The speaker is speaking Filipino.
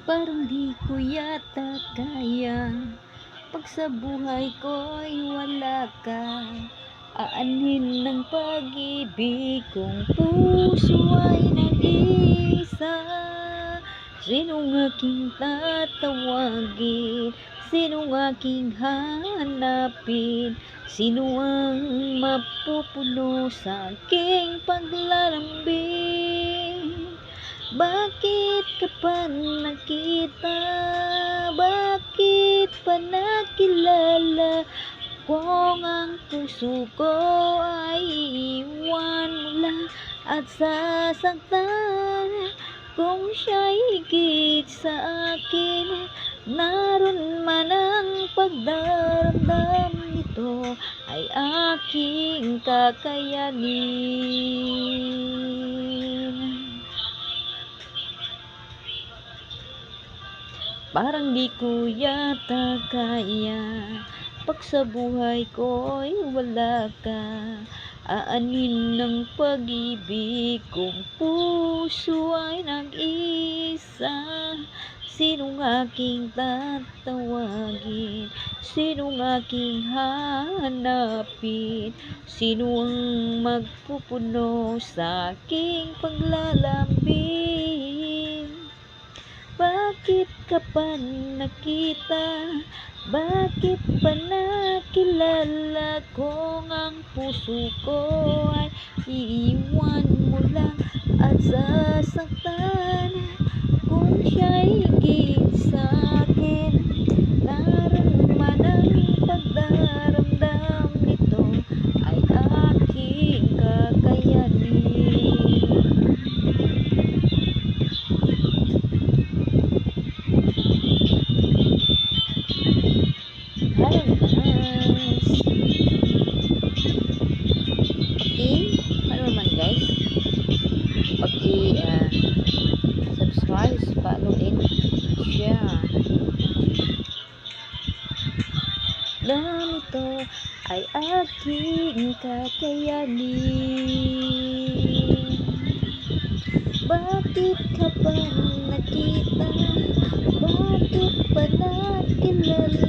Parang di ko yata kaya pag sa buhay ko'y wala ka. Aanhin ng pag-ibig kong puso ay nag-iisa. Sinong aking tatawagin? Sinong aking hahanapin? Sino ang mapupuno sa aking paglalambing? Bakit ka pa nakita? Bakit pa nakilala? Kung ang puso ko ay iiwan mo lang at sasaktan. Kung siya'y higit sa akin, naroon man ang pagdaramdam nito ay aking kakayanin. Parang di ko yata kaya pag sa buhay ko'y wala ka. Aanin ng pag-ibig kong puso ay nag-isa. Sinong aking tatawagin? Sinong aking hahanapin? Sino ang magpupuno sa aking paglalambing? Bakit ka pa nakita? Bakit pa nakilala? Kung ang puso ko ay iiwan mo lang at sasaktan. Kung siya'y higit sa akin, naroon man ang pagdaramdam nito ay aking kakayanin. Hello guys! Ano naman guys? Subscribe, follow, and share. Dahil ito ay aking kakayanin. Bakit ka pa nakita? Bakit pa nakilala?